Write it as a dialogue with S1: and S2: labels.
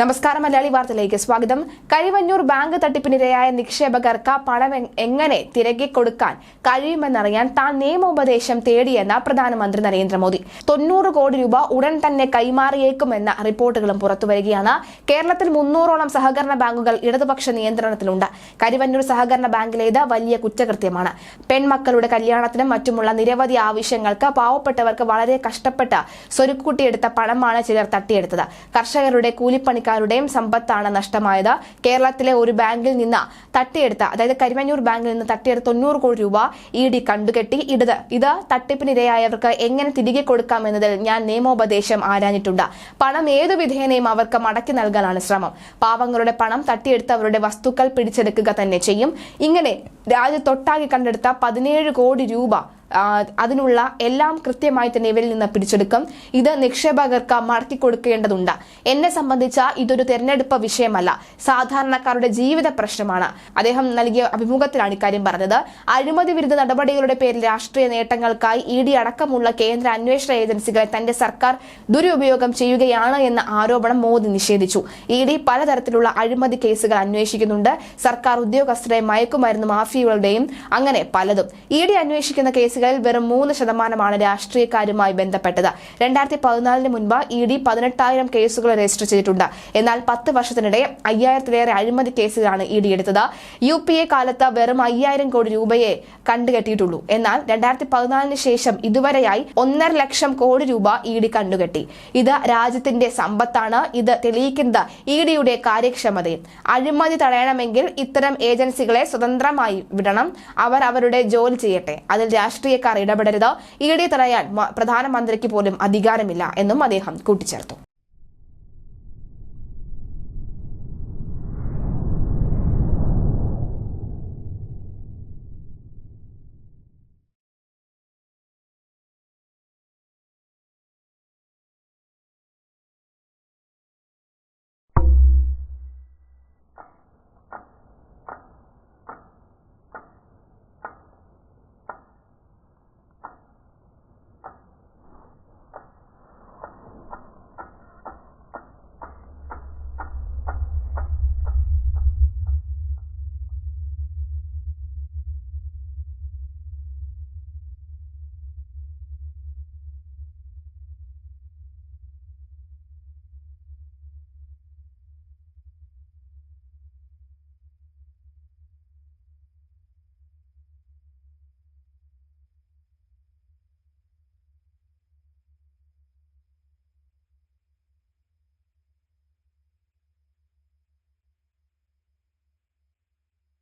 S1: നമസ്കാരം. മലയാളി വാർത്തയിലേക്ക് സ്വാഗതം. കരിവന്നൂർ ബാങ്ക് തട്ടിപ്പിനിരയായ നിക്ഷേപകർക്ക് പണം എങ്ങനെ തിരികെ കൊടുക്കാൻ കഴിയുമെന്നറിയാൻ താൻ നിയമോപദേശം തേടിയെന്ന പ്രധാനമന്ത്രി നരേന്ദ്രമോദി. 90 കോടി രൂപ ഉടൻ തന്നെ കൈമാറിയേക്കുമെന്ന റിപ്പോർട്ടുകളും പുറത്തുവരികയാണ്. കേരളത്തിൽ 300ഓളം സഹകരണ ബാങ്കുകൾ ഇടതുപക്ഷ നിയന്ത്രണത്തിലുണ്ട്. കരിവന്നൂർ സഹകരണ ബാങ്കിലേത് വലിയ കുറ്റകൃത്യമാണ്. പെൺമക്കളുടെ കല്യാണത്തിനും മറ്റുമുള്ള നിരവധി ആവശ്യങ്ങൾക്ക് പാവപ്പെട്ടവർക്ക് വളരെ കഷ്ടപ്പെട്ട് സ്വരുക്കൂട്ടിയെടുത്ത പണമാണ് ചിലർ തട്ടിയെടുത്തത്. കർഷകരുടെ കൂലിപ്പണി രുടെയും സമ്പത്താണ് നഷ്ടമായത്. കേരളത്തിലെ ഒരു ബാങ്കിൽ നിന്ന് തട്ടിയെടുത്ത, അതായത് കരിവന്നൂർ ബാങ്കിൽ നിന്ന് തട്ടിയെടുത്ത 90 കോടി രൂപ ഇഡി കണ്ടുകെട്ടി. ഇത് തട്ടിപ്പിനിരയായവർക്ക് എങ്ങനെ തിരികെ കൊടുക്കാമെന്നതിൽ ഞാൻ നിയമോപദേശം ആരാഞ്ഞിട്ടുണ്ട്. പണം ഏതു വിധേനയും അവർക്ക് മടക്കി നൽകാനാണ് ശ്രമം. പാവങ്ങളുടെ പണം തട്ടിയെടുത്തവരുടെ വസ്തുക്കൾ പിടിച്ചെടുക്കുക തന്നെ ചെയ്യും. ഇങ്ങനെ രാജ്യത്തൊട്ടാകെ കണ്ടെടുത്ത 17 കോടി രൂപ അതിനുള്ള എല്ലാം കൃത്യമായി തന്നെ ഇവരിൽ നിന്ന് പിടിച്ചെടുക്കും. ഇത് നിക്ഷേപകർക്ക് മടക്കി കൊടുക്കേണ്ടതുണ്ട്. എന്നെ സംബന്ധിച്ച ഇതൊരു തെരഞ്ഞെടുപ്പ് വിഷയമല്ല, സാധാരണക്കാരുടെ ജീവിത പ്രശ്നമാണ്. അദ്ദേഹം നൽകിയ അഭിമുഖത്തിലാണ് ഇക്കാര്യം പറഞ്ഞത്. അഴിമതി വിരുദ്ധ നടപടികളുടെ പേരിൽ രാഷ്ട്രീയ നേട്ടങ്ങൾക്കായി ഇഡി അടക്കമുള്ള കേന്ദ്ര അന്വേഷണ ഏജൻസികളെ തന്റെ സർക്കാർ ദുരുപയോഗം ചെയ്യുകയാണ് എന്ന ആരോപണം മോദി നിഷേധിച്ചു. ഇഡി പലതരത്തിലുള്ള അഴിമതി കേസുകൾ അന്വേഷിക്കുന്നുണ്ട്. സർക്കാർ ഉദ്യോഗസ്ഥരെ മയക്കുമരുന്ന് മാഫിയകളുടെയും അങ്ങനെ പലതും. ഇഡി അന്വേഷിക്കുന്ന കേസുകൾ വെറും 3% രാഷ്ട്രീയക്കാരുമായി ബന്ധപ്പെട്ടത്. 2014 മുൻപ് ഇഡി 18,000 കേസുകൾ രജിസ്റ്റർ ചെയ്തിട്ടുണ്ട്. എന്നാൽ 10 വർഷത്തിനിടെ 5000-ലേറെ അഴിമതി കേസുകളാണ് ഇഡി എടുത്തത്. UPA കാലത്ത് വെറും 5000 കോടി രൂപയെ കണ്ടുകെട്ടിയിട്ടുള്ളൂ. എന്നാൽ 2014 ശേഷം ഇതുവരെയായി 1.5 ലക്ഷം കോടി രൂപ ഇഡി കണ്ടുകെട്ടി. ഇത് രാജ്യത്തിന്റെ സമ്പത്താണ്. ഇത് തെളിയിക്കുന്നത് ഇഡിയുടെ കാര്യക്ഷമതയും. അഴിമതി തടയണമെങ്കിൽ ഇത്തരം ഏജൻസികളെ സ്വതന്ത്രമായി വിടണം. അവർ അവരുടെ ജോലി ചെയ്യട്ടെ. അതിൽ രാഷ്ട്രീയക്കാർ ഇടപെടരുത്. ഇഡി തടയാൻ പ്രധാനമന്ത്രിക്ക് പോലും അധികാരമില്ല എന്നും അദ്ദേഹം കൂട്ടിച്ചേർത്തു.